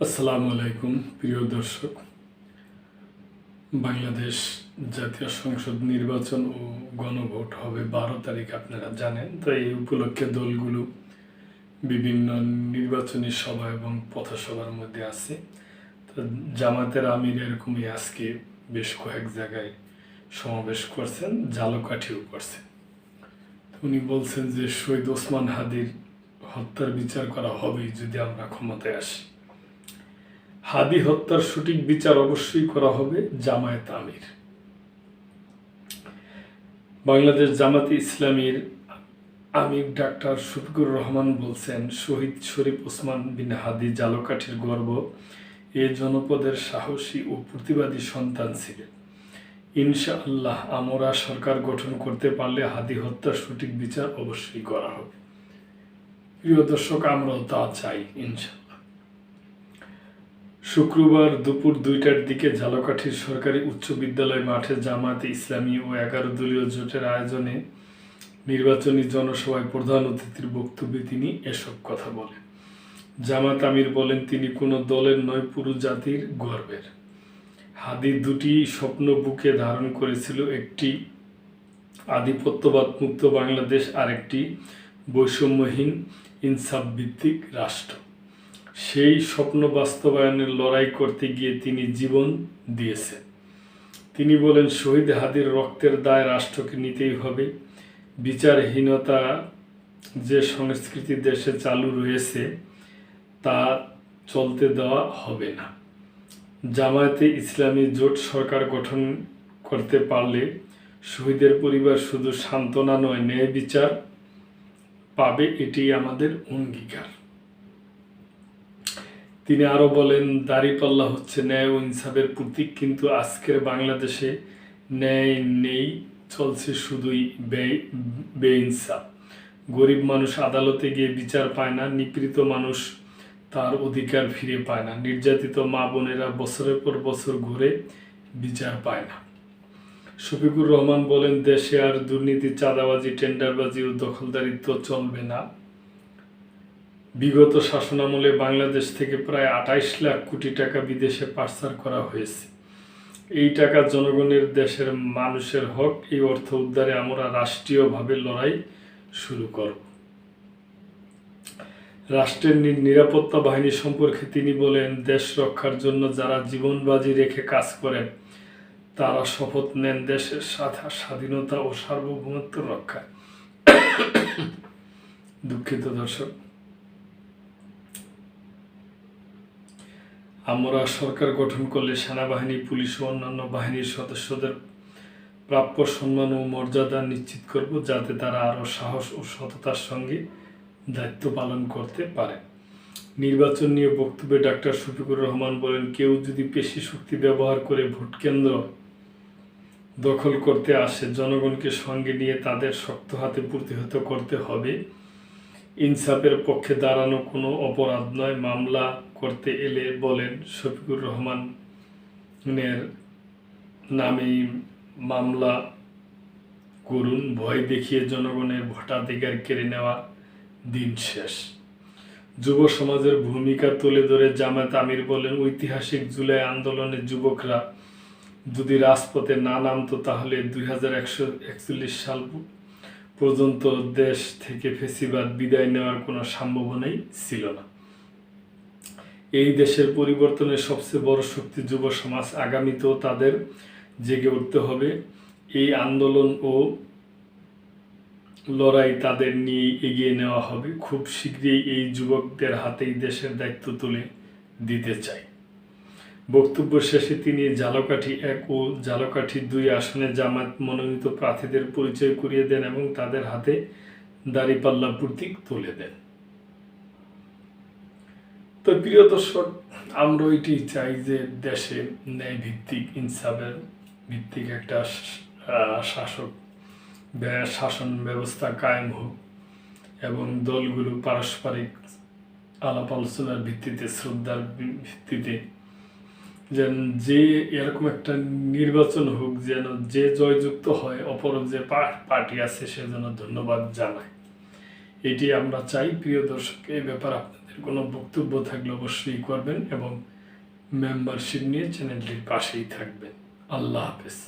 আসসালামু আলাইকুম প্রিয় দর্শক। বাংলাদেশ জাতীয় সংসদ নির্বাচন ও গণভোট হবে 12 তারিখ, আপনারা জানেন। তো এই উপলক্ষে দলগুলো বিভিন্ন নির্বাচনী সভা এবং পথসভার মধ্যে আছে। তো জামাতের আমির এরকমই আজকে বেশ কয়েক জায়গায় সমাবেশ করছেন, ঝালকাঠিও করছেন। উনি বলছেন যে শহীদ ওসমান হাদির হত্যার বিচার করা হবেই যদি আমরা ক্ষমতায় আসি। হাদি হত্যার সঠিক বিচার অবশ্যই করা হবে জামায়াত আমির। বাংলাদেশ জামাতে ইসলামীর আমির ডাক্তার শফিকুর রহমান বলছেন, শহীদ শরীফ ওসমান বিন হাদি ঝালকাঠির গর্ব। এ জনপদের সাহসী ও প্রতিবাদী সন্তান ছিলেন। ইনশাআল্লাহ আমরা সরকার গঠন করতে পারলে হাদি হত্যার সঠিক বিচার অবশ্যই করা হবে। প্রিয় দর্শক, আমরাও তা চাই ইনশাআল্লাহ। শুক্রবার দুপুর 2টার দিকে ঝালকাঠির সরকারি উচ্চ বিদ্যালয় মাঠে জামায়াতে ইসলামী ও 11 দলীয় জোটের আয়োজনে নির্বাচনী জনসভায় প্রধান অতিথির বক্তব্যে তিনি এসব কথা বলেন। জামাত আমির বলেন, তিনি কোনো দলের নয়, পুরো জাতির গর্বের। হাদি দুটি স্বপ্ন বুকে ধারণ করেছিল, একটি আধিপত্যবাদ মুক্ত বাংলাদেশ আর একটি বৈষম্যহীন ইনসাফ ভিত্তিক রাষ্ট্র। সেই স্বপ্ন বাস্তবায়নের লড়াই করতে গিয়ে তিনি জীবন দিয়েছেন। তিনি বলেন, শহীদ হাদির রক্তের দায় রাষ্ট্রকে নিতেই হবে। বিচারহীনতা যে সংস্কৃতি দেশে চালু রয়েছে তা চলতে দেওয়া হবে না। জামায়াতে ইসলামী জোট সরকার গঠন করতে পারলে শহীদের পরিবার শুধু সান্ত্বনা নয়, ন্যায় বিচার পাবে, এটি আমাদের অঙ্গীকার। তিনি আরো বলেন, দাঁড়িপাল্লা হচ্ছে ন্যায় ও ইনসাফের প্রতীক, কিন্তু আজকের বাংলাদেশে ন্যায় নেই, চলছে শুধুই বেইনসাফ। গরিব মানুষ আদালতে গিয়ে বিচার পায় না, নিপীড়িত মানুষ তার অধিকার ফিরে পায় না, নির্যাতিত মা বোনেরা বছরের পর বছর ঘুরে বিচার পায় না। শফিকুর রহমান বলেন, দেশে আর দুর্নীতি, চাঁদাবাজি, টেন্ডারবাজি ও দখলদারিত্ব চলবে না। বিগত শাসনামলে বাংলাদেশ থেকে প্রায় 28 লাখ কোটি টাকা বিদেশে পাচার করা হয়েছে। এই টাকা জনগণের, দেশের মানুষের হক। এই অর্থ উদ্ধারে আমরা রাষ্ট্রীয়ভাবে লড়াই শুরু করব। রাষ্ট্রের নিরাপত্তা বাহিনী সম্পর্কে তিনি বলেন, দেশ রক্ষার জন্য যারা জীবন বাজি রেখে কাজ করেন তারা শপথ নেন দেশের স্বাধীনতা ও সার্বভৌমত্ব রক্ষায়। দুঃখিত দর্শক, আমরা সরকার গঠন করলে সেনাবাহিনী, পুলিশ ও অন্যান্য বাহিনীর সদস্যদের প্রাপ্য সম্মান ও মর্যাদা নিশ্চিত করব, যাতে তারা আরও সাহস ও সততার সঙ্গে দায়িত্ব পালন করতে পারে। নির্বাচন নিয়ে বক্তব্যে ডাক্তার শফিকুর রহমান বলেন, কেউ যদি পেশি শক্তি ব্যবহার করে ভোট কেন্দ্র দখল করতে আসে, জনগণকে সঙ্গে নিয়ে তাদের শক্ত হাতে প্রতিহত করতে হবে। ইনসাফের পক্ষে দাঁড়ানো কোনো অপরাধ নয়। মামলা করতে এলে বলেন, শফিকুর রহমানের নামেই মামলা করুন, ভয় দেখিয়ে জনগণের ভোটাধিকার কেড়ে নেওয়া দিন শেষ। যুব সমাজের ভূমিকা তুলে ধরে জামায়াত আমির বলেন, ঐতিহাসিক জুলাই আন্দোলনে যুবকরা যদি রাজপথে না নামতো তাহলে 2141 সাল পর্যন্ত দেশ থেকে ফ্যাসিবাদ বিদায় নেওয়ার কোনো সম্ভাবনাই ছিল না। এই দেশের পরিবর্তনের সবচেয়ে বড় শক্তি যুব সমাজ। আগামীতেও তাদের জেগে উঠতে হবে। এই আন্দোলন ও লড়াই তাদের নিয়ে এগিয়ে নেওয়া হবে। খুব শীঘ্রই এই যুবকদের হাতেই দেশের দায়িত্ব তুলে দিতে চাই। বক্তব্য শেষে তিনি ঝালকাঠি 1 ও ঝালকাঠি 2 আসনে জামায়াত মনোনীত প্রার্থীদের পরিচয় করিয়ে দেন এবং তাদের হাতে দাঁড়িপাল্লা প্রতীক তুলে দেন। তো প্রিয় দর্শক, আমরা এটি চাই যে দেশে ন্যায় ভিত্তিক, ইনসাফের ভিত্তিক একটা শাসন ব্যবস্থা কায়েম হোক এবং দলগুলো পারস্পরিক আলাপ আলোচনার ভিত্তিতে, শ্রদ্ধার ভিত্তিতে যেন যে এরকম একটা নির্বাচন হোক, যেন যে জয়যুক্ত হয় অপর যে পার্টি আছে সে যেন ধন্যবাদ জানায়। এটি আমরা চাই। প্রিয় দর্শক, এই ব্যাপারে আপনাদের আপনাদের কোনো বক্তব্য থাকলে অবশ্যই করবেন এবং মেম্বারশিপ নিয়ে চ্যানেলটির পাশেই থাকবেন। আল্লাহ হাফেজ।